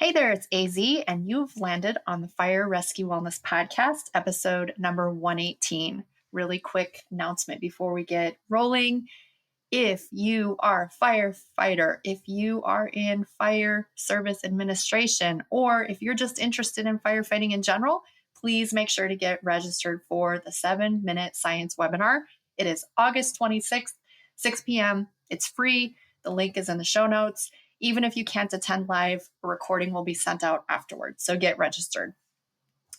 Hey there, it's AZ, and you've landed on the Fire Rescue Wellness Podcast, episode number 118. Really quick announcement before we get rolling. If you are a firefighter, if you are in fire service administration, or if you're just interested in firefighting in general, please make sure to get registered for the 7-minute science webinar. It is August 26th, 6 p.m. It's free. The link is in the show notes. Even if you can't attend live, a recording will be sent out afterwards. So get registered.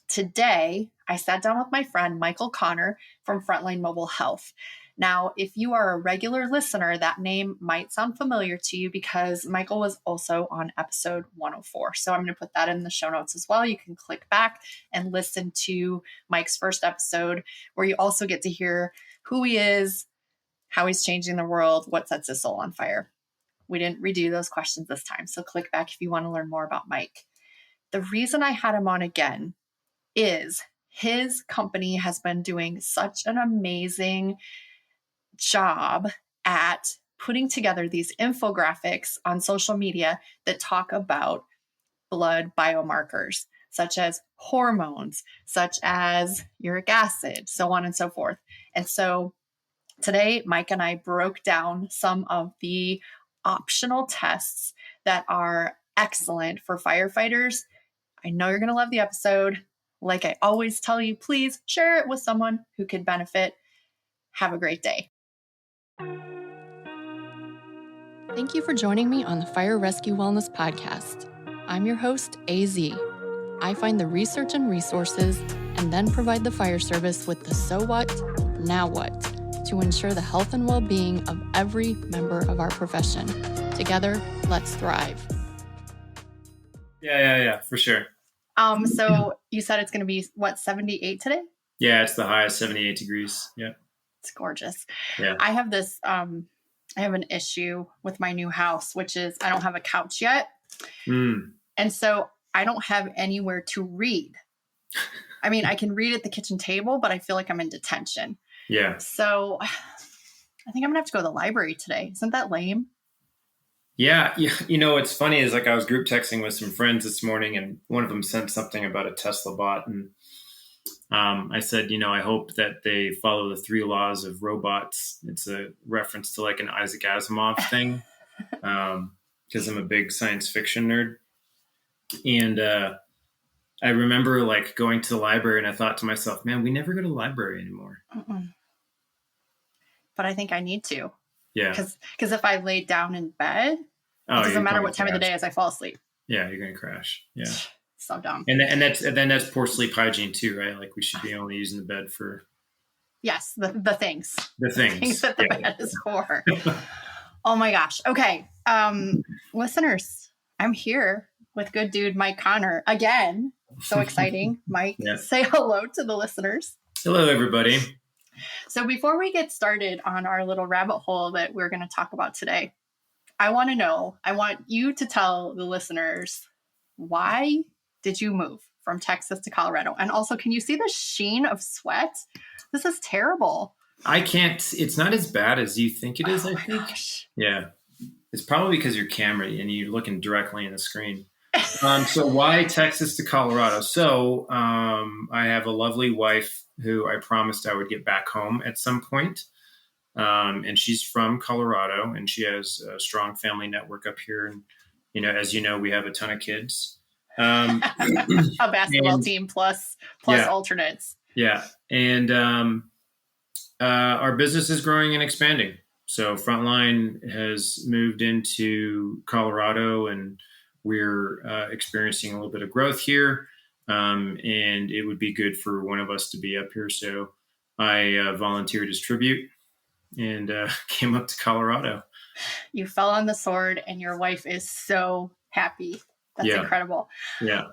Today, I sat down with my friend, Michael Connor from Frontline Mobile Health. Now, if you are a regular listener, that name might sound familiar to you because Michael was also on episode 104. So I'm going to put that in the show notes as well. You can click back and listen to Mike's first episode, where you also get to hear who he is, how he's changing the world, what sets his soul on fire. We didn't redo those questions this time, so click back if you want to learn more about Mike. The reason I had him on again is his company has been doing such an amazing job at putting together these infographics on social media that talk about blood biomarkers, such as hormones, such as uric acid, so on and so forth. And so today, Mike and I broke down some of the optional tests that are excellent for firefighters. I know you're going to love the episode. Like I always tell you, please share it with someone who could benefit. Have a great day. Thank you for joining me on the Fire Rescue Wellness Podcast. I'm your host, AZ. I find the research and resources and then provide the fire service with the so what, now what, to ensure the health and well-being of every member of our profession. Together, let's thrive. Yeah, for sure. So you said it's going to be, 78 today? Yeah, it's the highest, 78 degrees. Yeah. It's gorgeous. Yeah. I have this, I have an issue with my new house, which is I don't have a couch yet. And so I don't have anywhere to read. I mean, I can read at the kitchen table, but I feel like I'm in detention. Yeah. So I think I'm going to have to go to the library today. Isn't that lame? Yeah. You know, what's funny is like I was group texting with some friends this morning and one of them sent something about a Tesla bot. And I said, I hope that they follow the 3 laws of robots. It's a reference to like an Isaac Asimov thing because I'm a big science fiction nerd. And I remember like going to the library and I thought to myself, man, we never go to the library anymore. But I think I need to. Yeah. Because if I lay down in bed, it doesn't matter what time of the day as I fall asleep. Yeah, you're going to crash. Yeah. So dumb. And that's poor sleep hygiene too, right? Like we should be only using the bed for. Yes, the things. The things that the bed is for. Oh my gosh. Okay. Listeners, I'm here with good dude Mike Connor again. So exciting. Mike, Say hello to the listeners. Hello, everybody. So before we get started on our little rabbit hole that we're going to talk about today, I want you to tell the listeners, why did you move from Texas to Colorado? And also, can you see the sheen of sweat? This is terrible. I can't. It's not as bad as you think it is, I think. Gosh. Yeah. It's probably because you're camera and you're looking directly in the screen. So why Texas to Colorado? So I have a lovely wife who I promised I would get back home at some point. And she's from Colorado and she has a strong family network up here. And, as you know, we have a ton of kids. A basketball team plus alternates. Yeah. And our business is growing and expanding. So Frontline has moved into Colorado and we're experiencing a little bit of growth here. And it would be good for one of us to be up here. So I volunteered as tribute and came up to Colorado. You fell on the sword and your wife is so happy. That's incredible. Yeah.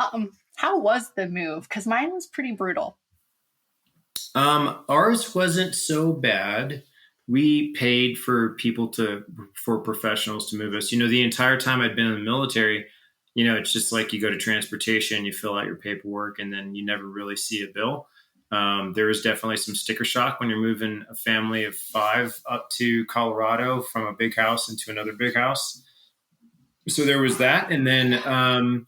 How was the move? Because mine was pretty brutal. Ours wasn't so bad. We paid for professionals to move us. The entire time I'd been in the military, it's just like you go to transportation, you fill out your paperwork, and then you never really see a bill. There is definitely some sticker shock when you're moving a family of 5 up to Colorado from a big house into another big house. So there was that. And then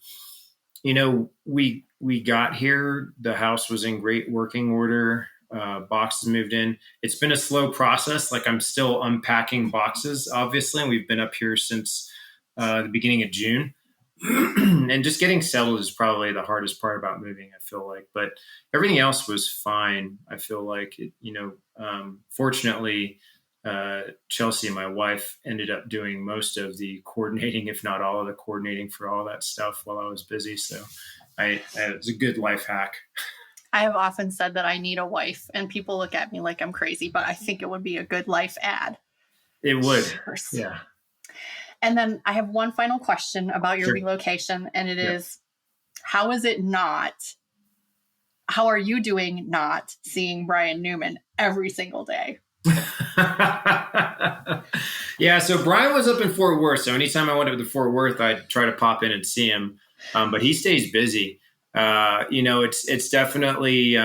we got here. The house was in great working order. Boxes moved in. It's been a slow process. Like, I'm still unpacking boxes, obviously. And we've been up here since the beginning of June. And just getting settled is probably the hardest part about moving, I feel like. But everything else was fine. I feel like, fortunately, Chelsea, my wife, ended up doing most of the coordinating, if not all of the coordinating for all that stuff while I was busy. So it was a good life hack. I have often said that I need a wife, and people look at me like I'm crazy, but I think it would be a good life ad. It would. Cheers. Yeah. And then I have one final question about your relocation, and it is, how are you doing not seeing Brian Newman every single day? Yeah, so Brian was up in Fort Worth, so anytime I went up to Fort Worth, I'd try to pop in and see him. But he stays busy. It's definitely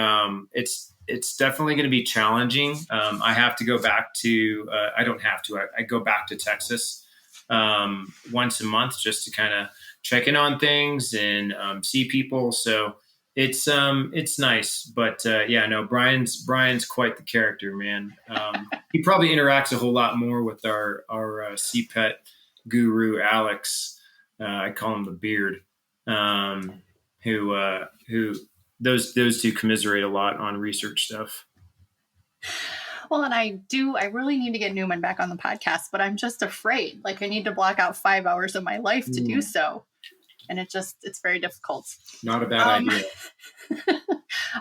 it's definitely going to be challenging. I have to go back to I don't have to. I go back to Texas once a month just to kind of check in on things and see people. So it's nice, but Brian's quite the character, man. He probably interacts a whole lot more with our CPET guru, Alex. I call him the Beard, who those two commiserate a lot on research stuff. Well, and I really need to get Newman back on the podcast, but I'm just afraid. Like, I need to block out 5 hours of my life to do so. And it's very difficult. Not a bad idea.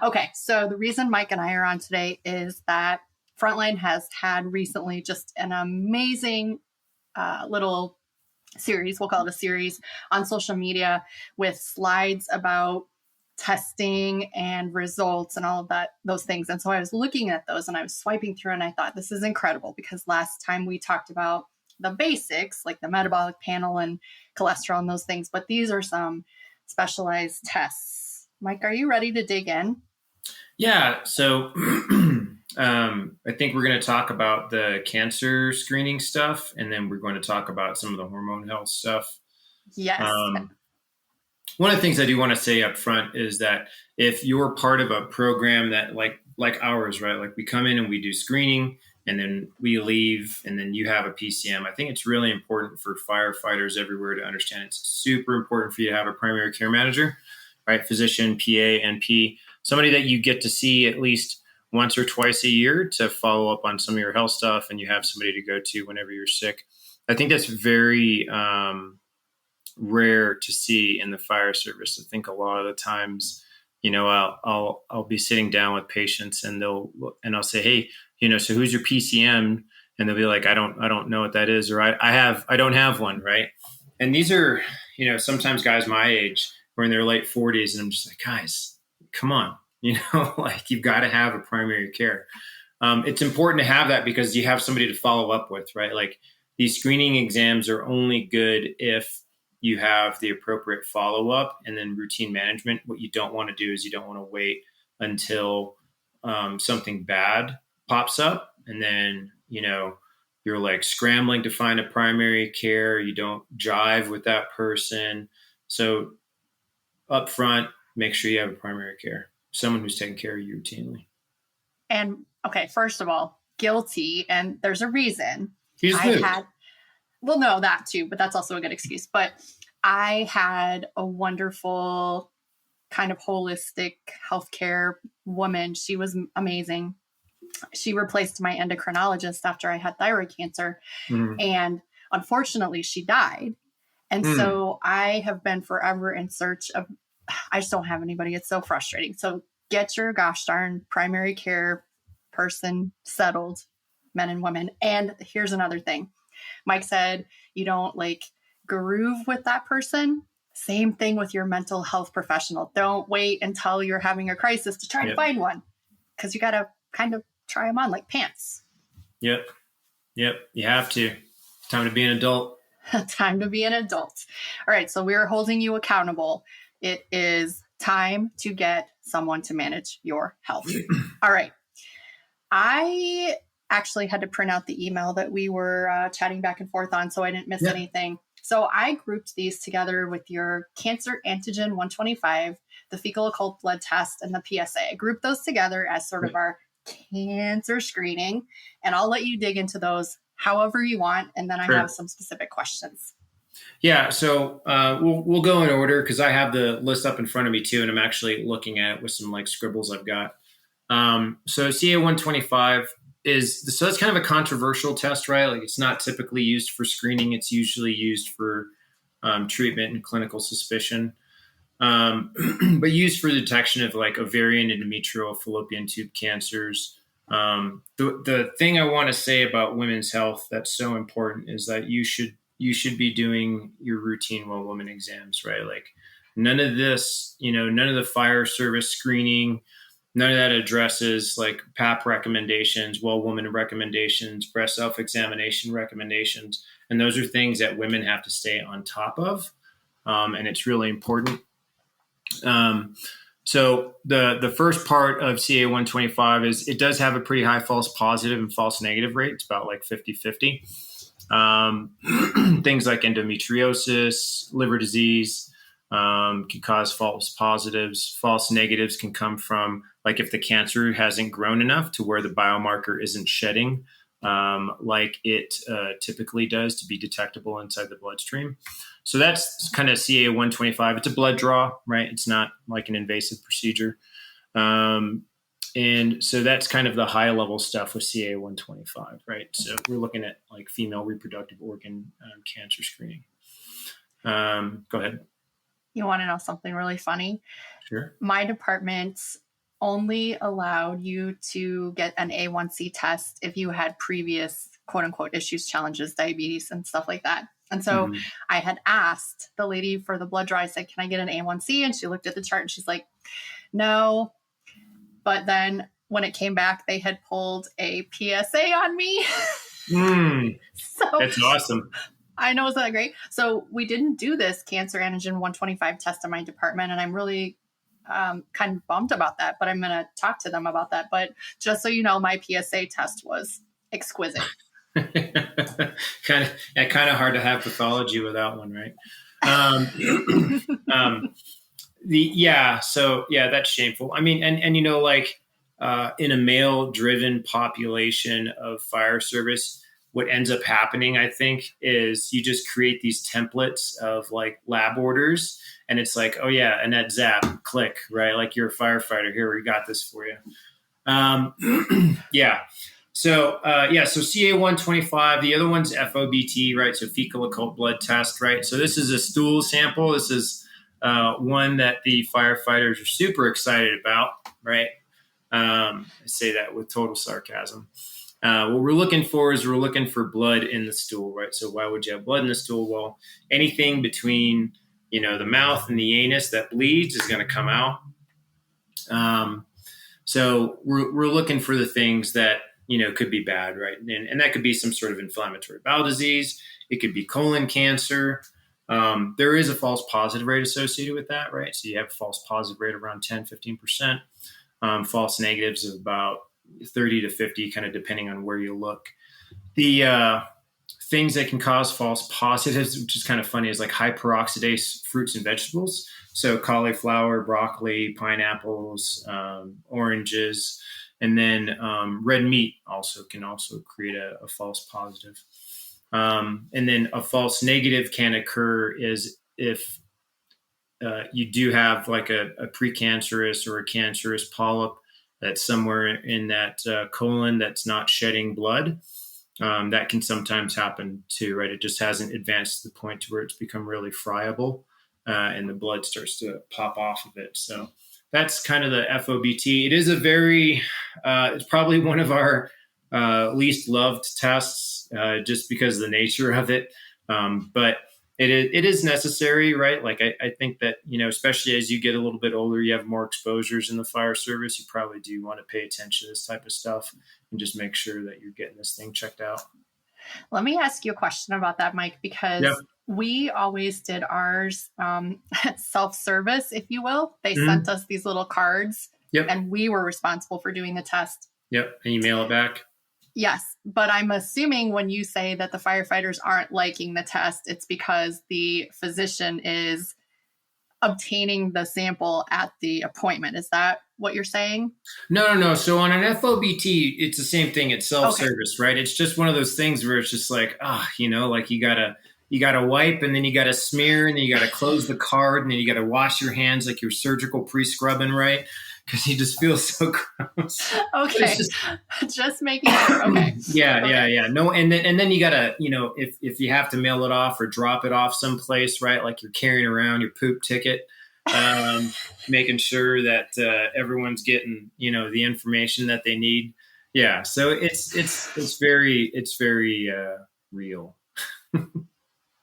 Okay. So the reason Mike and I are on today is that Frontline has had recently just an amazing little series. We'll call it a series on social media with slides about testing and results and all of those things. And so I was looking at those and I was swiping through and I thought, this is incredible, because last time we talked about the basics, like the metabolic panel and cholesterol and those things, but these are some specialized tests. Mike, are you ready to dig in? Yeah. So I think we're going to talk about the cancer screening stuff, and then we're going to talk about some of the hormone health stuff. Yes. One of the things I do want to say up front is that if you're part of a program that like ours, right? Like, we come in and we do screening and then we leave and then you have a PCM. I think it's really important for firefighters everywhere to understand it's super important for you to have a primary care manager, right? Physician, PA, NP, somebody that you get to see at least once or twice a year to follow up on some of your health stuff, and you have somebody to go to whenever you're sick. I think that's very rare to see in the fire service. I think a lot of the times, I'll be sitting down with patients and I'll say, hey, so who's your PCM? And they'll be like, I don't know what that is, or I don't have one, right? And these are, sometimes guys my age who are in their late 40s, and I'm just like, guys, come on, like, you've got to have a primary care. It's important to have that because you have somebody to follow up with, right? Like, these screening exams are only good if you have the appropriate follow-up and then routine management. What you don't want to do is you don't want to wait until something bad pops up. And then, you're like scrambling to find a primary care. You don't jive with that person. So up front, make sure you have a primary care, someone who's taking care of you routinely. And okay, first of all, guilty. And there's a reason. Well, no, that too, but that's also a good excuse. But I had a wonderful kind of holistic healthcare woman. She was amazing. She replaced my endocrinologist after I had thyroid cancer. Mm-hmm. And unfortunately, she died. And so I have been forever in search of, I just don't have anybody. It's so frustrating. So get your gosh darn primary care person settled, men and women. And here's another thing. Mike said, you don't groove with that person. Same thing with your mental health professional. Don't wait until you're having a crisis to try to find one, because you got to kind of try them on like pants. Yep. You have to. It's time to be an adult. Time to be an adult. All right. So we're holding you accountable. It is time to get someone to manage your health. All right. I actually had to print out the email that we were chatting back and forth on, so I didn't miss anything. So I grouped these together with your cancer antigen 125, the fecal occult blood test, and the PSA. I grouped those together as sort of our cancer screening, and I'll let you dig into those however you want, and then I have some specific questions. Yeah, so we'll go in order because I have the list up in front of me too, and I'm actually looking at it with some like scribbles I've got. So CA125 so it's kind of a controversial test, right? Like it's not typically used for screening; it's usually used for treatment and clinical suspicion, but used for detection of like ovarian, endometrial, fallopian tube cancers. The thing I want to say about women's health that's so important is that you should be doing your routine well woman exams, right? Like none of this, none of the fire service screening, none of that addresses like PAP recommendations, well woman recommendations, breast self-examination recommendations. And those are things that women have to stay on top of. And it's really important. So the first part of CA125 is it does have a pretty high false positive and false negative rate. It's about like 50-50. Things like endometriosis, liver disease can cause false positives. False negatives can come from like if the cancer hasn't grown enough to where the biomarker isn't shedding like it typically does to be detectable inside the bloodstream. So that's kind of CA125. It's a blood draw, right? It's not like an invasive procedure. And so that's kind of the high level stuff with CA125, right? So we're looking at like female reproductive organ cancer screening. Go ahead. You want to know something really funny? Sure. My department only allowed you to get an A1C test if you had previous quote unquote issues, challenges, diabetes, and stuff like that. And so I had asked the lady for the blood draw, I said, can I get an A1C? And she looked at the chart and she's like, no. But then when it came back, they had pulled a PSA on me. So that's awesome. I know, isn't that great? So we didn't do this cancer antigen 125 test in my department, and I'm really kind of bummed about that, but I'm going to talk to them about that. But just so you know, my PSA test was exquisite. kind of hard to have pathology without one, right? That's shameful. I mean, and like in a male-driven population of fire service, what ends up happening, I think, is you just create these templates of like lab orders, and it's like, oh yeah, Annette Zap, click, right? Like you're a firefighter. Here, we got this for you. Yeah. So CA125. The other one's FOBT, right? So fecal occult blood test, right? So this is a stool sample. This is one that the firefighters are super excited about, right? I say that with total sarcasm. What we're looking for is blood in the stool, right? So why would you have blood in the stool? Well, anything between, the mouth and the anus that bleeds is going to come out. So we're looking for the things that, could be bad, right? And that could be some sort of inflammatory bowel disease. It could be colon cancer. There is a false positive rate associated with that, right? So you have a false positive rate around 10-15%. False negatives of about 30 to 50, kind of depending on where you look. The things that can cause false positives, which is kind of funny, is like high peroxidase fruits and vegetables. So cauliflower, broccoli, pineapples, oranges, and then red meat can also create a false positive. And then a false negative can occur is if you do have like a precancerous or a cancerous polyp that's somewhere in that colon that's not shedding blood. That can sometimes happen too, right? It just hasn't advanced to the point to where it's become really friable and the blood starts to pop off of it. So that's kind of the FOBT. It is it's probably one of our least loved tests just because of the nature of it. But it is necessary, right? Like I think that, especially as you get a little bit older, you have more exposures in the fire service. You probably do want to pay attention to this type of stuff and just make sure that you're getting this thing checked out. Let me ask you a question about that, Mike, because we always did ours self-service, if you will. They sent us these little cards and we were responsible for doing the test. Yep. And you mail it back? Yes, but I'm assuming when you say that the firefighters aren't liking the test, it's because the physician is obtaining the sample at the appointment. Is that what you're saying? No. So on an FOBT, it's the same thing. It's Okay. self-service, right? It's just one of those things where it's just like, like you gotta wipe, and then you gotta smear, and then you gotta close the card, and then you gotta wash your hands like your surgical pre-scrubbing, right? Because you just feel so gross. Okay. Just, Just making sure. Okay. yeah. No, and then you gotta, if you have to mail it off or drop it off someplace, right? Like you're carrying around your poop ticket, making sure that everyone's getting, the information that they need. Yeah, so it's very real.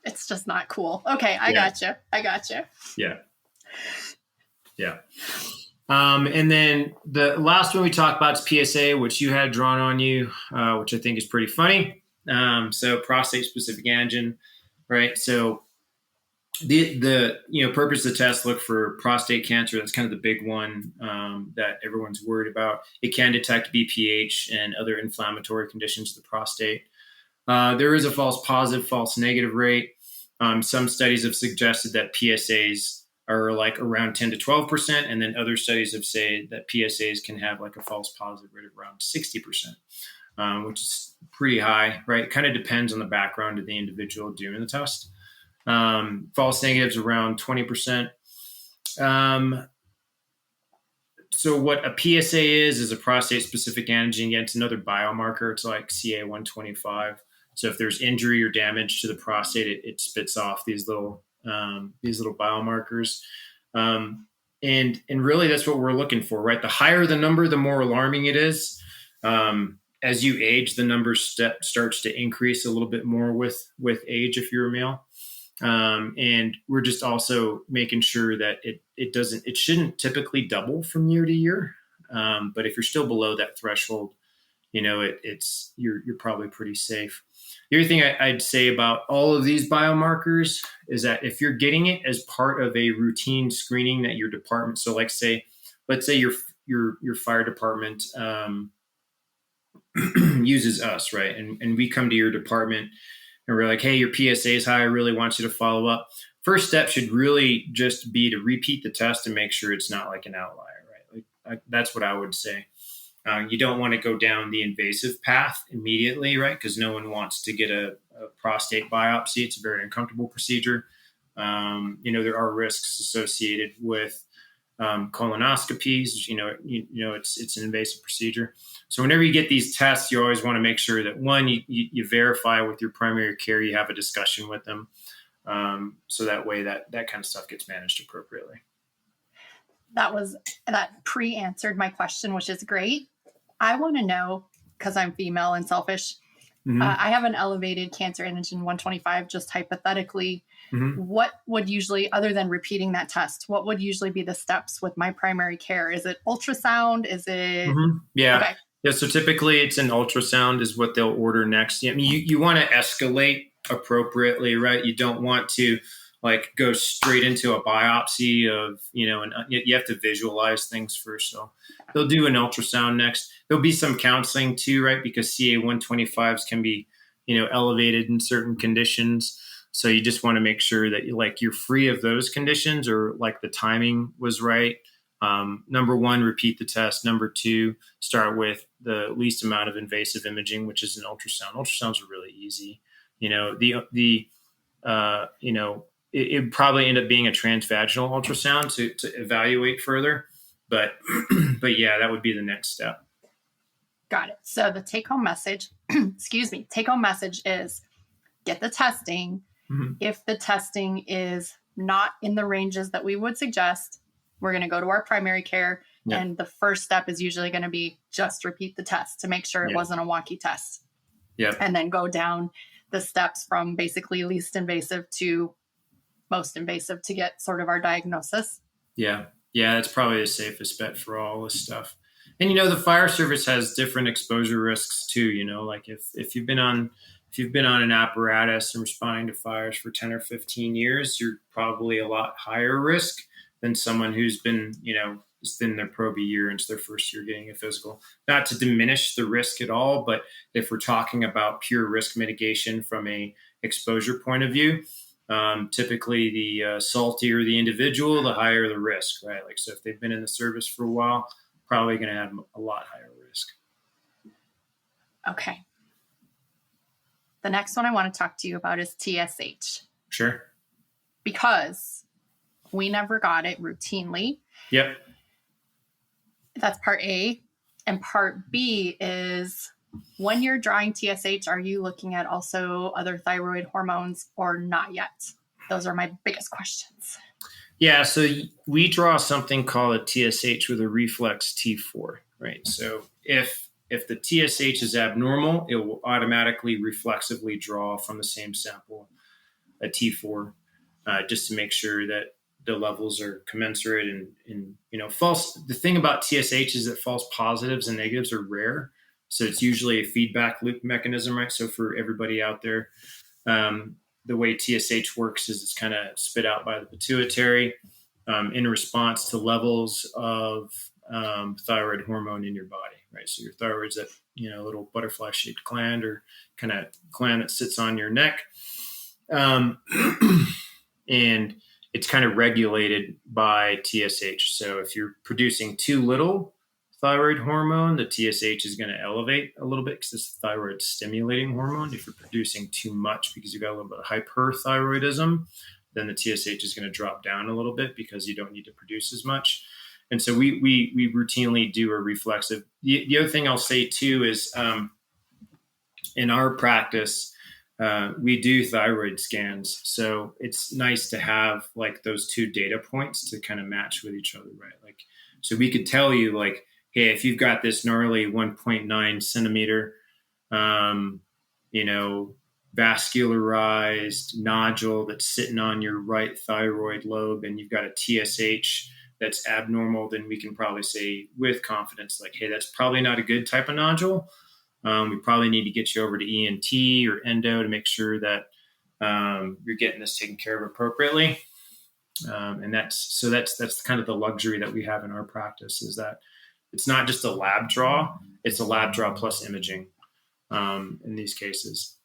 It's just not cool. Okay, I Yeah, got you. yeah, yeah. And then the last one we talked about is PSA, which you had drawn on you, which I think is pretty funny. So prostate specific antigen, right? So the purpose of the test, look for prostate cancer. That's kind of the big one that everyone's worried about. It can detect BPH and other inflammatory conditions of the prostate. There is a false positive, false negative rate. Some studies have suggested that PSAs are like around 10 to 12%. And then other studies have said that PSAs can have like a false positive rate of around 60%, which is pretty high, right? It kind of depends on the background of the individual doing the test. False negatives around 20%. So what a PSA is a prostate specific antigen. Again, it's another biomarker. It's like CA-125. So if there's injury or damage to the prostate, it spits off these little biomarkers. And really that's what we're looking for, right? The higher the number, the more alarming it is. As you age, the number starts to increase a little bit more with age if you're a male. And we're just also making sure that it shouldn't typically double from year to year. But if you're still below that threshold, you're probably pretty safe. The other thing I'd say about all of these biomarkers is that if you're getting it as part of a routine screening that your department, so let's say your fire department uses us, right? And we come to your department and we're like, hey, your PSA is high. I really want you to follow up. First step should really just be to repeat the test and make sure it's not like an outlier, right? That's what I would say. You don't want to go down the invasive path immediately, right? Because no one wants to get a prostate biopsy. It's a very uncomfortable procedure. There are risks associated with colonoscopies. It's an invasive procedure. So whenever you get these tests, you always want to make sure that one, you verify with your primary care, you have a discussion with them, so that way that kind of stuff gets managed appropriately. That pre-answered my question, which is great. I want to know, because I'm female and selfish, I have an elevated cancer antigen 125, just hypothetically. What would usually, other than repeating that test, what would usually be the steps with my primary care? Is it ultrasound? Is it? Yeah. Okay. Yeah. So typically it's an ultrasound is what they'll order next. I mean, you want to escalate appropriately, right? You don't want to like go straight into a biopsy of, and you have to visualize things first. So they'll do an ultrasound next. There'll be some counseling too, right? Because CA-125s can be, elevated in certain conditions. So you just want to make sure that you're free of those conditions, or like the timing was right. Number one, repeat the test. Number two, start with the least amount of invasive imaging, which is an ultrasound. Ultrasounds are really easy. It probably end up being a transvaginal ultrasound to evaluate further. But yeah, that would be the next step. Got it. So the take-home message, take-home message is get the testing. If the testing is not in the ranges that we would suggest, we're going to go to our primary care. Yeah. And the first step is usually going to be just repeat the test to make sure it wasn't a wonky test. Yeah. And then go down the steps from basically least invasive to most invasive to get sort of our diagnosis. Yeah. Yeah. That's probably the safest bet for all this stuff. And, the fire service has different exposure risks too, like if you've been on an apparatus and responding to fires for 10 or 15 years, you're probably a lot higher risk than someone who's been, it's in their probe a year, and it's their first year getting a physical. Not to diminish the risk at all, but if we're talking about pure risk mitigation from a exposure point of view, typically the saltier the individual, the higher the risk, right? Like, so if they've been in the service for a while, probably going to have a lot higher risk. Okay. The next one I want to talk to you about is TSH. Sure. Because we never got it routinely. Yep. That's part A. And part B is, when you're drawing TSH, are you looking at also other thyroid hormones or not yet? Those are my biggest questions. Yeah, so we draw something called a TSH with a reflex T4, right? So if the TSH is abnormal, it will automatically reflexively draw from the same sample a T4, just to make sure that the levels are commensurate. And the thing about TSH is that false positives and negatives are rare. So it's usually a feedback loop mechanism, right? So for everybody out there, the way TSH works is it's kind of spit out by the pituitary in response to levels of thyroid hormone in your body, right? So your thyroid's that little butterfly-shaped gland, or kind of gland that sits on your neck, and it's kind of regulated by TSH. So if you're producing too little thyroid hormone, the TSH is going to elevate a little bit because it's the thyroid stimulating hormone. If you're producing too much because you've got a little bit of hyperthyroidism, then the TSH is going to drop down a little bit because you don't need to produce as much. And so we routinely do a reflexive. The other thing I'll say too is in our practice, we do thyroid scans. So it's nice to have like those two data points to kind of match with each other, right? Like, so we could tell you like, hey, if you've got this gnarly 1.9 centimeter, vascularized nodule that's sitting on your right thyroid lobe, and you've got a TSH that's abnormal, then we can probably say with confidence, like, hey, that's probably not a good type of nodule. We probably need to get you over to ENT or endo to make sure that you're getting this taken care of appropriately. And that's kind of the luxury that we have in our practice, is that it's not just a lab draw, it's a lab draw plus imaging in these cases.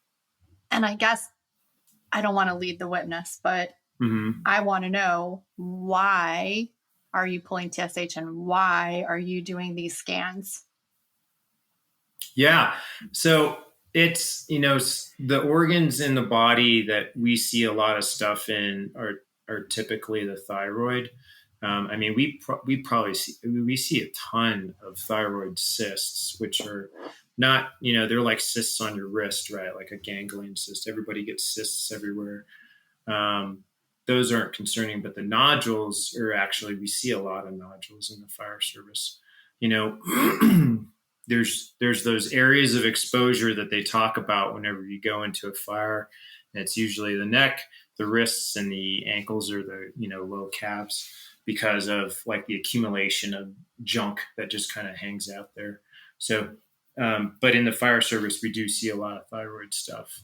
And I guess I don't want to lead the witness, but I want to know, why are you pulling TSH and why are you doing these scans? Yeah. So it's, the organs in the body that we see a lot of stuff in are typically the thyroid. We see a ton of thyroid cysts, which are not, they're like cysts on your wrist, right? Like a ganglion cyst. Everybody gets cysts everywhere. Those aren't concerning, but the nodules are actually, we see a lot of nodules in the fire service. There's those areas of exposure that they talk about whenever you go into a fire. And it's usually the neck, the wrists, and the ankles, or the, low calves, because of like the accumulation of junk that just kind of hangs out there. So, but in the fire service, we do see a lot of thyroid stuff.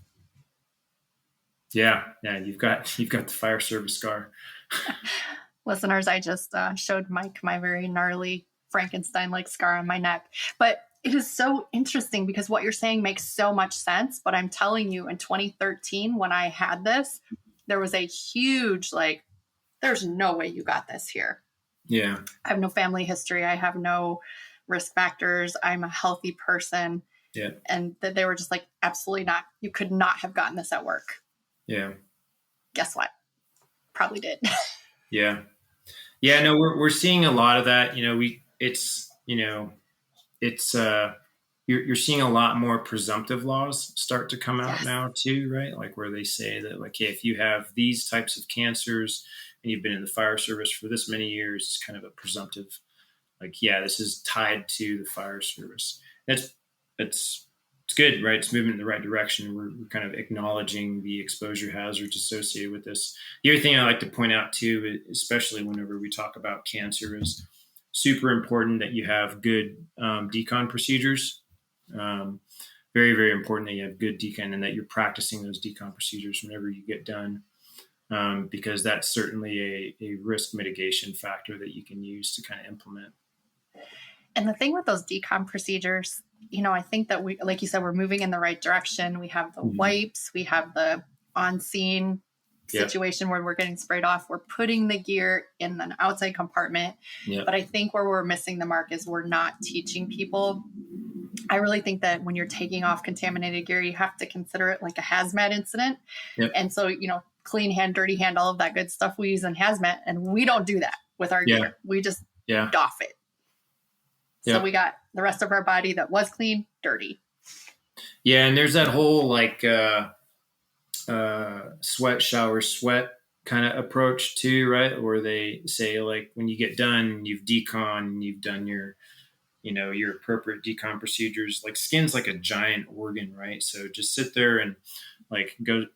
Yeah. You've got the fire service scar. Listeners, I just showed Mike my very gnarly Frankenstein-like scar on my neck. But it is so interesting because what you're saying makes so much sense. But I'm telling you, in 2013, when I had this, there was a huge, there's no way you got this here. Yeah. I have no family history. I have no risk factors. I'm a healthy person. Yeah. And that they were just like, absolutely not. You could not have gotten this at work. Yeah. Guess what? Probably did. Yeah. Yeah. No, we're seeing a lot of that. You're seeing a lot more presumptive laws start to come out now too, right? Like where they say that, like, hey, if you have these types of cancers and you've been in the fire service for this many years, it's kind of a presumptive, like, yeah, this is tied to the fire service. It's good, right? It's moving in the right direction. We're kind of acknowledging the exposure hazards associated with this. The other thing I like to point out too, especially whenever we talk about cancer, is super important that you have good decon procedures. Very, very important that you have good decon and that you're practicing those decon procedures whenever you get done. because that's certainly a risk mitigation factor that you can use to kind of implement. And the thing with those decom procedures, I think that we, like you said, we're moving in the right direction. We have the wipes, we have the on-scene situation where we're getting sprayed off. We're putting the gear in an outside compartment. But I think where we're missing the mark is we're not teaching people. I really think that when you're taking off contaminated gear, you have to consider it like a hazmat incident. And so, clean hand, dirty hand, all of that good stuff we use in hazmat. And we don't do that with our gear. We just doff it. So we got the rest of our body that was clean, dirty. Yeah. And there's that whole sweat, shower, sweat kind of approach too, right? Where they say like, when you get done, you've decon, you've done your appropriate decon procedures. Like skin's like a giant organ, right? So just sit there and like go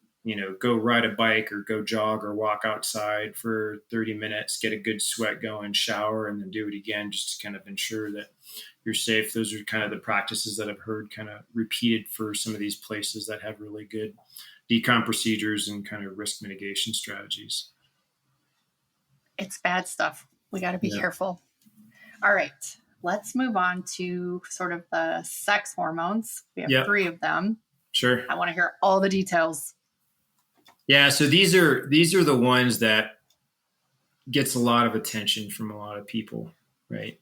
ride a bike or go jog or walk outside for 30 minutes, get a good sweat going, shower, and then do it again just to kind of ensure that you're safe. Those are kind of the practices that I've heard kind of repeated for some of these places that have really good decon procedures and kind of risk mitigation strategies. It's bad stuff. We got to be careful. All right. Let's move on to sort of the sex hormones. We have 3 of them. Sure. I want to hear all the details. Yeah. So these are the ones that gets a lot of attention from a lot of people, right?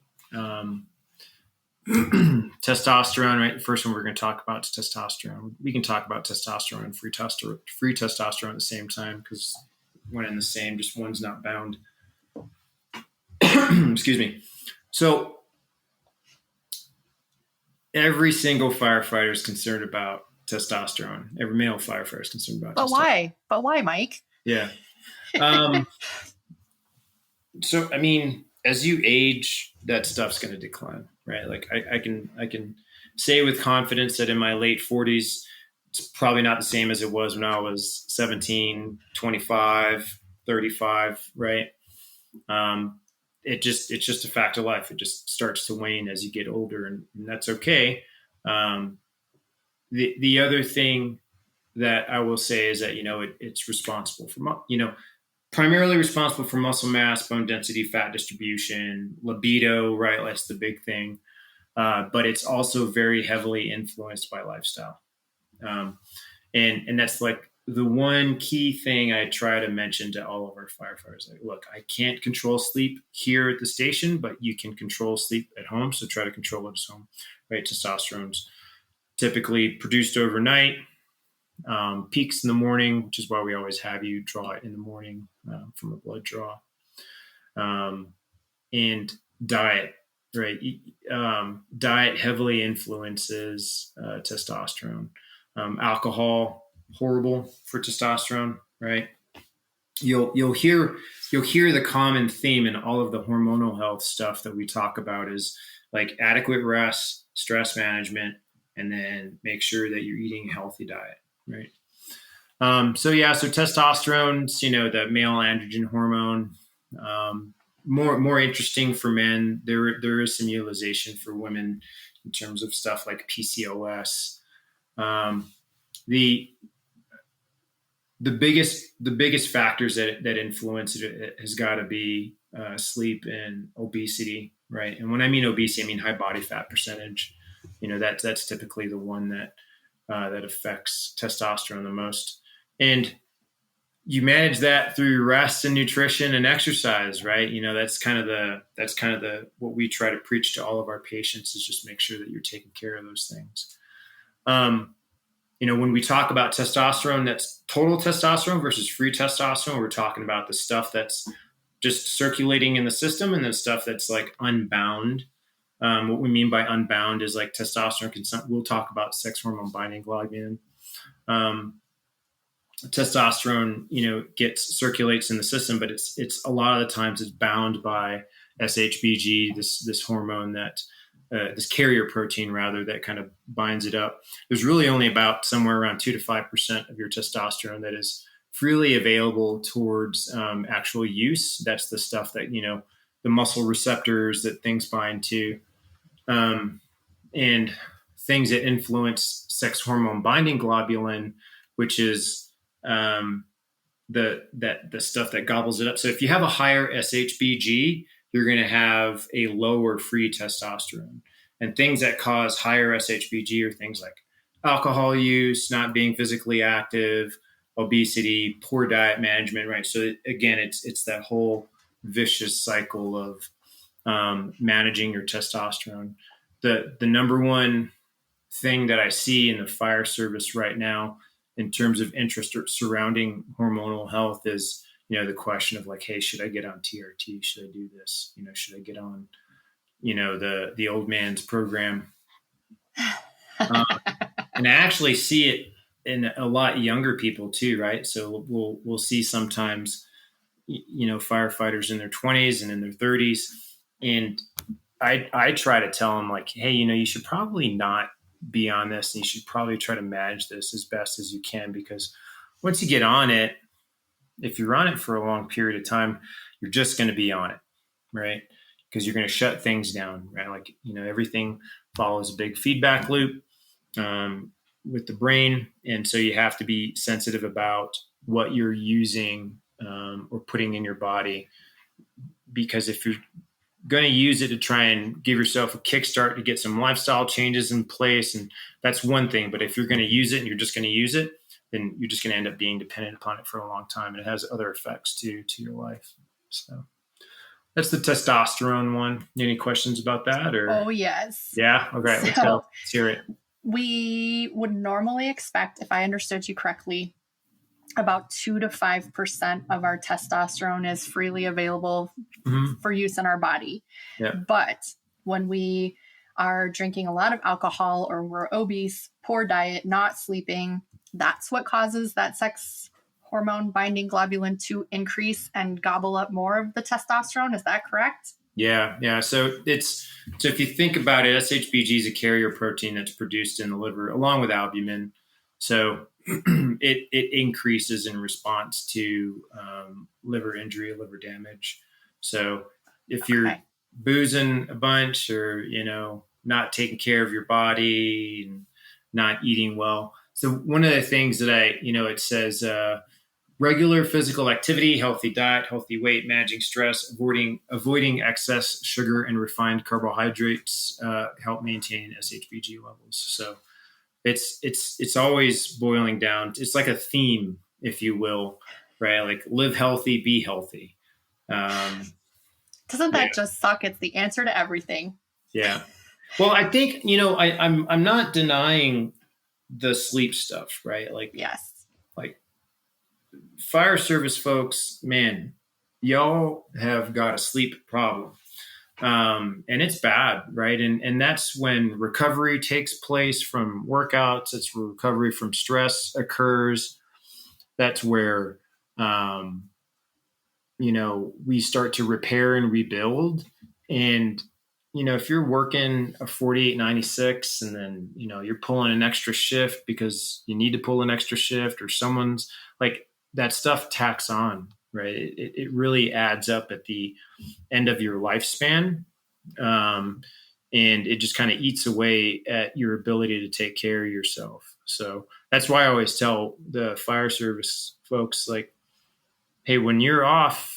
Testosterone, right? The first one we're going to talk about is testosterone. We can talk about testosterone and free testosterone at the same time because one and the same, just one's not bound. Excuse me. So every single firefighter is concerned about testosterone. Every male firefighter is concerned about testosterone. But why, Mike? Yeah. So, I mean, as you age, that stuff's going to decline, right? Like I can say with confidence that in my late 40s, it's probably not the same as it was when I was 17, 25, 35, right? It's just a fact of life. It just starts to wane as you get older, and that's okay. The other thing that I will say is that, it's responsible for, primarily responsible for muscle mass, bone density, fat distribution, libido, right? That's the big thing. But it's also very heavily influenced by lifestyle. And that's like the one key thing I try to mention to all of our firefighters. Like, look, I can't control sleep here at the station, but you can control sleep at home. So try to control it at home, right? Testosterone's typically produced overnight, peaks in the morning, which is why we always have you draw it in the morning from a blood draw. And diet, right? Diet heavily influences testosterone. Alcohol, horrible for testosterone, right? You'll hear the common theme in all of the hormonal health stuff that we talk about is like adequate rest, stress management, and then make sure that you're eating a healthy diet, right? So testosterone's, the male androgen hormone, more interesting for men. There is some utilization for women in terms of stuff like PCOS. The biggest factors that influence it has got to be sleep and obesity, right? And when I mean obesity, I mean high body fat percentage. That's typically the one that affects testosterone the most. And you manage that through rest and nutrition and exercise, right? That's kind of the what we try to preach to all of our patients is just make sure that you're taking care of those things. When we talk about testosterone, that's total testosterone versus free testosterone. We're talking about the stuff that's just circulating in the system and the stuff that's like unbound. What we mean by unbound is like testosterone. We'll talk about sex hormone binding globulin. Testosterone, circulates in the system, but it's a lot of the times it's bound by SHBG, this hormone that this carrier protein rather that kind of binds it up. There's really only about somewhere around 2 to 5% of your testosterone that is freely available towards actual use. That's the stuff that, the muscle receptors that things bind to, and things that influence sex hormone binding globulin, which is the stuff that gobbles it up. So if you have a higher SHBG, you're going to have a lower free testosterone. And things that cause higher SHBG are things like alcohol use, not being physically active, obesity, poor diet management, right? So again, it's that whole vicious cycle of managing your testosterone. The number one thing that I see in the fire service right now in terms of interest surrounding hormonal health is, the question of like, hey, should I get on TRT? Should I do this? Should I get on, the old man's program? And I actually see it in a lot younger people too, right? So we'll see sometimes, firefighters in their 20s and in their 30s. And I try to tell them like, hey, you should probably not be on this, and you should probably try to manage this as best as you can, because once you get on it, if you're on it for a long period of time, you're just going to be on it, right? Because you're going to shut things down, right? Like, everything follows a big feedback loop with the brain. And so you have to be sensitive about what you're using or putting in your body, because if you're going to use it to try and give yourself a kickstart to get some lifestyle changes in place, and that's one thing. But if you're going to use it and you're just going to use it, then you're just going to end up being dependent upon it for a long time. And it has other effects to your life. So that's the testosterone one. Any questions about that? Or Oh, yes. Yeah. Okay. Let's go. Let's hear it. We would normally expect, if I understood you correctly, about 2 to 5% of our testosterone is freely available for use in our body. Yeah. But when we are drinking a lot of alcohol, or we're obese, poor diet, not sleeping, that's what causes that sex hormone binding globulin to increase and gobble up more of the testosterone. Is that correct? Yeah. So if you think about it, SHBG is a carrier protein that's produced in the liver along with albumin. So it increases in response to liver injury, liver damage. So if you're boozing a bunch, or not taking care of your body and not eating well. So one of the things that it says regular physical activity, healthy diet, healthy weight, managing stress, avoiding excess sugar and refined carbohydrates help maintain SHBG levels. So it's always boiling down. It's like a theme, if you will, right? Like live healthy, be healthy. Doesn't that just suck? It's the answer to everything. Yeah. Well, I think, I'm not denying the sleep stuff, right? Like, yes, like fire service folks, man, y'all have got a sleep problem. And it's bad, right? And that's when recovery takes place from workouts. It's recovery from stress occurs. That's where, we start to repair and rebuild. And, if you're working a 48-96 and then, you're pulling an extra shift because you need to pull an extra shift, or someone's like, that stuff tacks on, right? It really adds up at the end of your lifespan. And it just kind of eats away at your ability to take care of yourself. So that's why I always tell the fire service folks, like, hey, when you're off,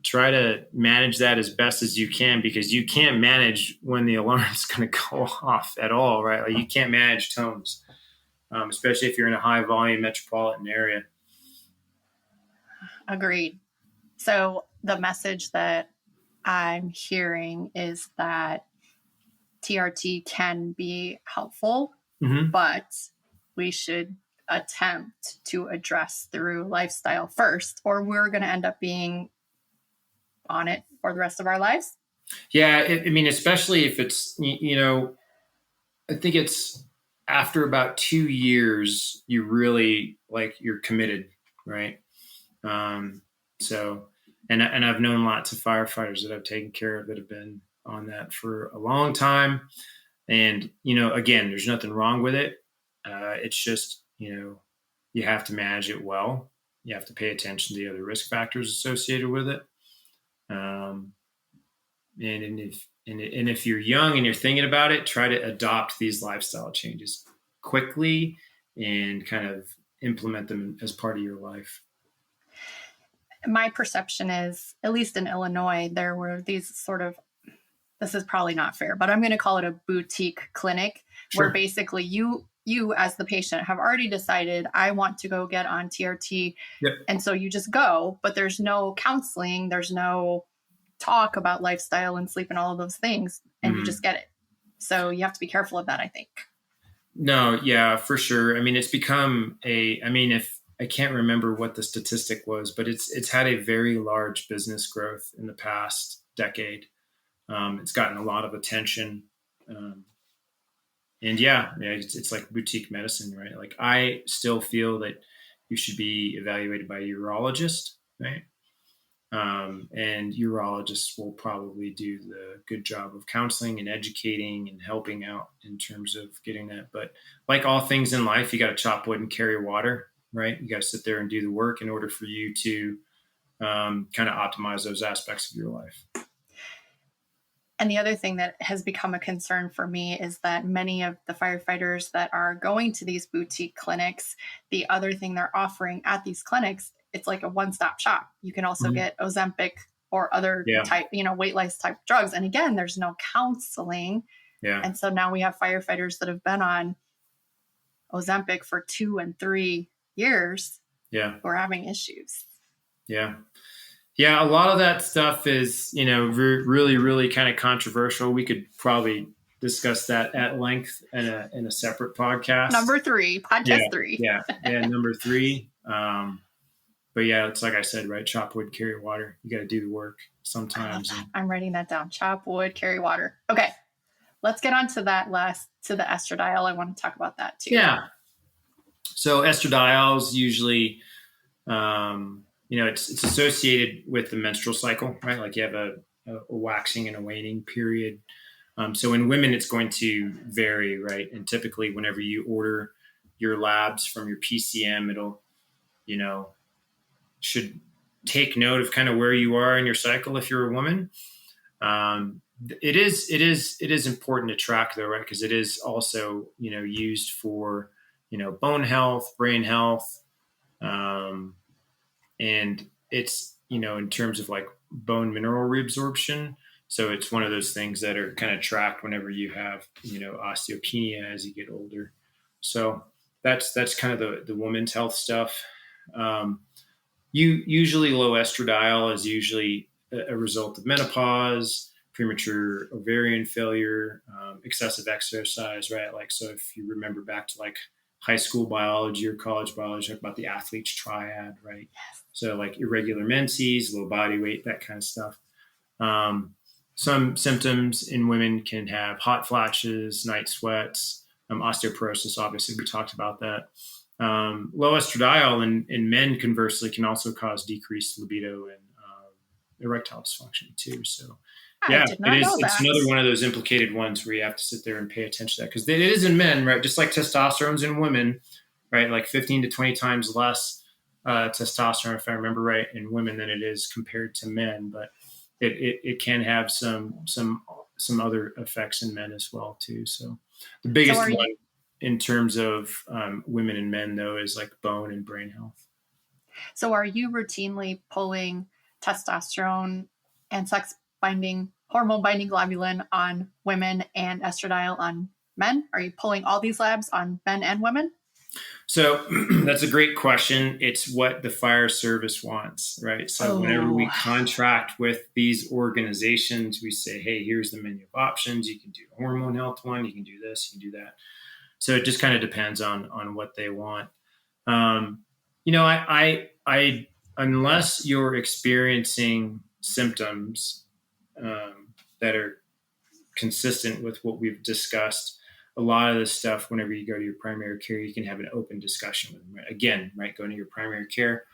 try to manage that as best as you can, because you can't manage when the alarm is going to go off at all, right? Like, you can't manage tones, especially if you're in a high volume metropolitan area. Agreed. So the message that I'm hearing is that TRT can be helpful, but we should attempt to address through lifestyle first, or we're going to end up being on it for the rest of our lives. Yeah. Especially if it's, I think it's after about 2 years, you really you're committed. Right. So, and I've known lots of firefighters that I've taken care of that have been on that for a long time. And, again, there's nothing wrong with it. It's just, you have to manage it well. You have to pay attention to the other risk factors associated with it. And if you're young and you're thinking about it, try to adopt these lifestyle changes quickly and kind of implement them as part of your life. My perception is, at least in Illinois, there were these sort of, this is probably not fair, but I'm going to call it a boutique clinic where basically you as the patient have already decided, I want to go get on TRT. Yep. And so you just go, but there's no counseling. There's no talk about lifestyle and sleep and all of those things. And you just get it. So you have to be careful of that, I think. No, yeah, for sure. I mean, it's become if I can't remember what the statistic was, but it's had a very large business growth in the past decade. It's gotten a lot of attention. And it's like boutique medicine, right? Like I still feel that you should be evaluated by a urologist, right? And urologists will probably do the good job of counseling and educating and helping out in terms of getting that. But like all things in life, you got to chop wood and carry water, right? You got to sit there and do the work in order for you to kind of optimize those aspects of your life. And the other thing that has become a concern for me is that many of the firefighters that are going to these boutique clinics, the other thing they're offering at these clinics, it's like a one-stop shop. You can also get Ozempic or other type, weight loss type drugs. And again, there's no counseling. Yeah. And so now we have firefighters that have been on Ozempic for 2 and 3 years. Yeah. Who are having issues. Yeah. Yeah, a lot of that stuff is, really, really kind of controversial. We could probably discuss that at length in a separate podcast. Number 3, podcast 3. Yeah, number 3. But yeah, it's like I said, right? Chop wood, carry water. You got to do the work sometimes. I'm writing that down. Chop wood, carry water. Okay, let's get on to that to the estradiol. I want to talk about that too. Yeah. So estradiol is usually, it's associated with the menstrual cycle, right? Like you have a waxing and a waning period. So in women, it's going to vary, right? And typically whenever you order your labs from your PCM, it'll, should take note of kind of where you are in your cycle if you're a woman. It is important to track though, right? Because it is also, used for, bone health, brain health, and it's, in terms of like bone mineral reabsorption. So it's one of those things that are kind of tracked whenever you have, osteopenia as you get older. So that's kind of the woman's health stuff. Usually low estradiol is usually a result of menopause, premature ovarian failure, excessive exercise, right? Like, so if you remember back to like high school biology or college biology, about the athlete's triad, right? Yes. So like irregular menses, low body weight, that kind of stuff. Some symptoms in women can have hot flashes, night sweats, osteoporosis. Obviously, we talked about that. Low estradiol in men, conversely, can also cause decreased libido and erectile dysfunction too. So, yeah, it's another one of those implicated ones where you have to sit there and pay attention to that, because it is in men, right? Just like testosterone's in women, right? Like 15 to 20 times less testosterone, if I remember right, in women than it is compared to men. But it can have some other effects in men as well too. So the biggest one in terms of women and men, though, is like bone and brain health. So are you routinely pulling testosterone and hormone binding globulin on women and estradiol on men? Are you pulling all these labs on men and women? So that's a great question. It's what the fire service wants, right? So whenever we contract with these organizations, we say, hey, here's the menu of options. You can do a hormone health one. You can do this. You can do that. So it just kind of depends on what they want. I unless you're experiencing symptoms that are consistent with what we've discussed, a lot of this stuff, whenever you go to your primary care, you can have an open discussion with them. Right? Again, right, going to your primary care.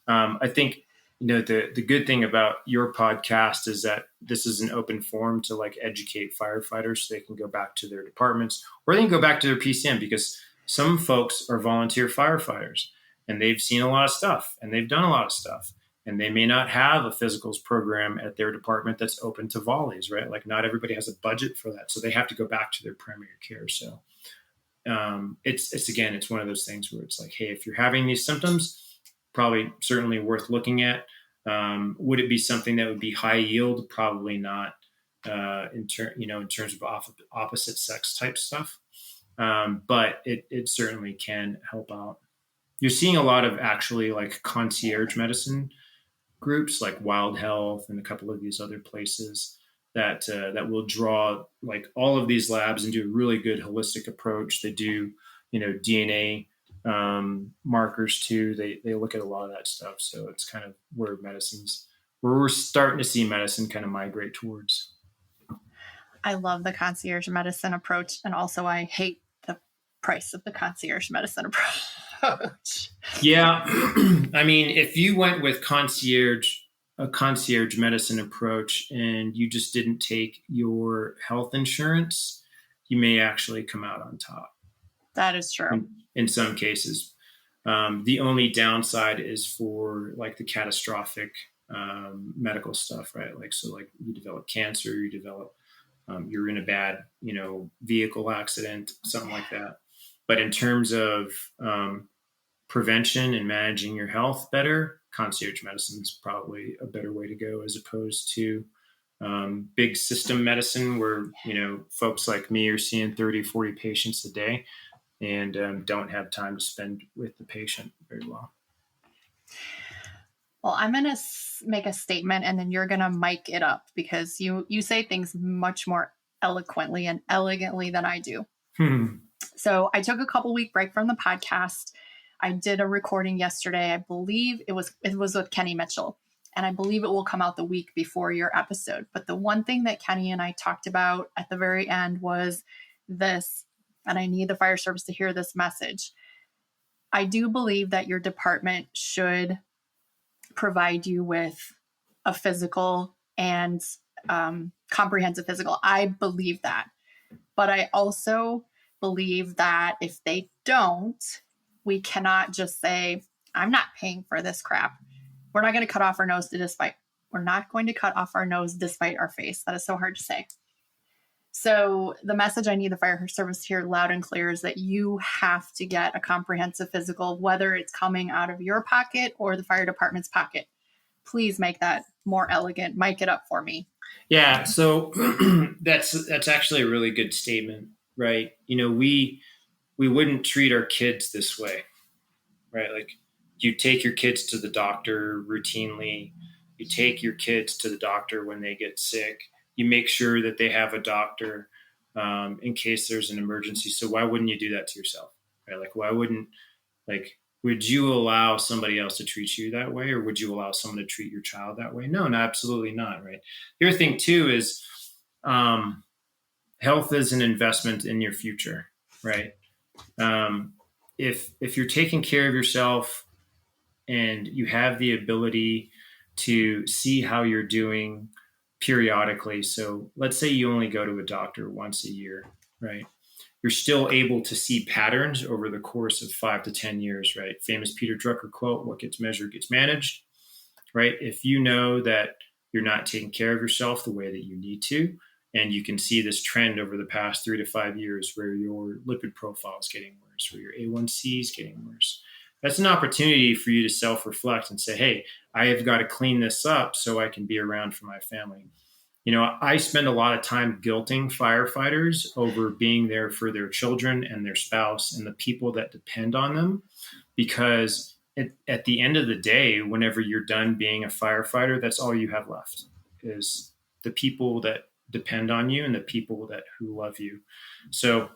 I think, the good thing about your podcast is that this is an open forum to like educate firefighters so they can go back to their departments, or they can go back to their PCM, because some folks are volunteer firefighters and they've seen a lot of stuff and they've done a lot of stuff, and they may not have a physicals program at their department that's open to volleys, right? Like not everybody has a budget for that. So they have to go back to their primary care. So it's one of those things where it's like, hey, if you're having these symptoms, probably certainly worth looking at. Would it be something that would be high yield? Probably not. In terms of opposite sex type stuff, but it certainly can help out. You're seeing a lot of actually like concierge medicine groups like Wild Health and a couple of these other places that will draw like all of these labs and do a really good holistic approach. They do, DNA markers too. They look at a lot of that stuff. So it's kind of where we're starting to see medicine kind of migrate towards. I love the concierge medicine approach. And also I hate the price of the concierge medicine approach. Yeah. I mean, if you went with a concierge medicine approach and you just didn't take your health insurance, you may actually come out on top. That is true. In some cases. The only downside is for like the catastrophic medical stuff, right? Like, so like you develop cancer, you're in a bad, vehicle accident, something like that. But in terms of prevention and managing your health better, concierge medicine is probably a better way to go as opposed to big system medicine where, folks like me are seeing 30, 40 patients a day and don't have time to spend with the patient very well. Well, I'm going to make a statement and then you're going to mic it up because you say things much more eloquently and elegantly than I do. So I took a couple-week break from the podcast. I did a recording yesterday. I believe it was with Kenny Mitchell, and I believe it will come out the week before your episode. But the one thing that Kenny and I talked about at the very end was this, and I need the fire service to hear this message. I do believe that your department should provide you with a physical and comprehensive physical. I believe that. But I also believe that if they don't, we cannot just say, I'm not paying for this crap. We're not going to cut off our nose despite our face. That is so hard to say. So the message I need the fire service to hear loud and clear is that you have to get a comprehensive physical, whether it's coming out of your pocket or the fire department's pocket. Please make that more elegant. Mic it up for me. Yeah. So that's actually a really good statement, right? We wouldn't treat our kids this way, right? Like you take your kids to the doctor routinely. You take your kids to the doctor when they get sick. You make sure that they have a doctor in case there's an emergency. So why wouldn't you do that to yourself? Right? Like, would you allow somebody else to treat you that way? Or would you allow someone to treat your child that way? No, absolutely not. Right. The other thing too is health is an investment in your future, right? If you're taking care of yourself and you have the ability to see how you're doing periodically. So let's say you only go to a doctor once a year, right? You're still able to see patterns over the course of 5 to 10 years, right? Famous Peter Drucker quote, what gets measured gets managed, right? If you know that you're not taking care of yourself the way that you need to, and you can see this trend over the past 3 to 5 years where your lipid profile is getting worse, where your A1C is getting worse, that's an opportunity for you to self-reflect and say, hey, I have got to clean this up so I can be around for my family. I spend a lot of time guilting firefighters over being there for their children and their spouse and the people that depend on them, because at the end of the day, whenever you're done being a firefighter, that's all you have left is the people that depend on you and the people who love you. So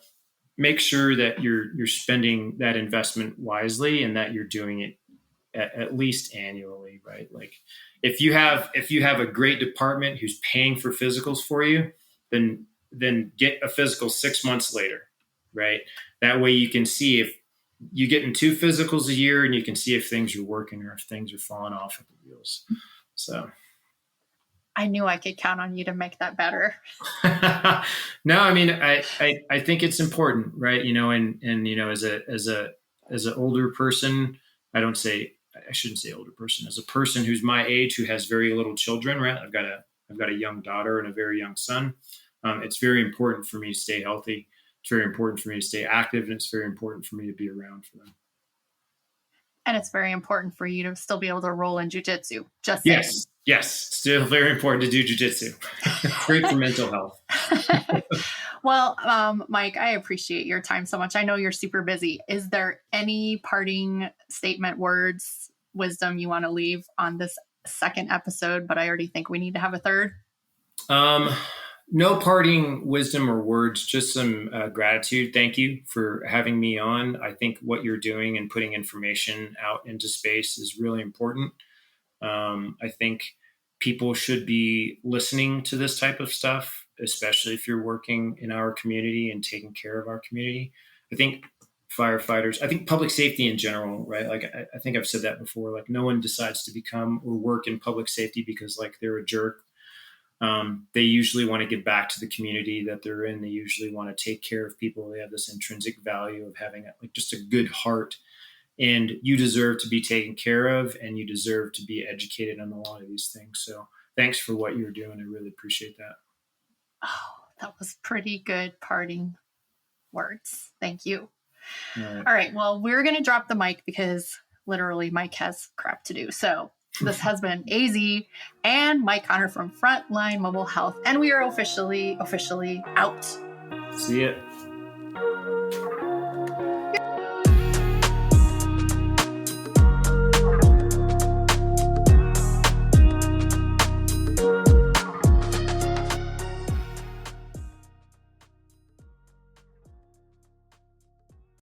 make sure that you're spending that investment wisely and that you're doing it at least annually, right? Like if you have a great department who's paying for physicals for you, then get a physical 6 months later, right? That way you can see if you get in 2 physicals a year and you can see if things are working or if things are falling off at the wheels. So I knew I could count on you to make that better. No, I mean, I think it's important, right? And as an older person, I shouldn't say older person, as a person who's my age, who has very little children, right? I've got a young daughter and a very young son. It's very important for me to stay healthy. It's very important for me to stay active, and it's very important for me to be around for them. And it's very important for you to still be able to roll in jujitsu. Just saying. Yes. Still very important to do jujitsu. Great for mental health. Well, Mike, I appreciate your time so much. I know you're super busy. Is there any parting statement, words, wisdom you want to leave on this second episode? But I already think we need to have a third. No parting wisdom or words, just some gratitude. Thank you for having me on. I think what you're doing and putting information out into space is really important. I think people should be listening to this type of stuff, especially if you're working in our community and taking care of our community. I think firefighters, I think public safety in general, right? Like, I think I've said that before, like no one decides to become or work in public safety because like they're a jerk. They usually want to give back to the community that they're in. They usually want to take care of people. They have this intrinsic value of having like just a good heart. And you deserve to be taken care of, and you deserve to be educated on a lot of these things. So thanks for what you're doing. I really appreciate that. Oh, that was pretty good parting words. Thank you. All right. Well, we're going to drop the mic because literally Mike has crap to do. So this has been AZ and Mike Connor from Frontline Mobile Health. And we are officially out. See ya.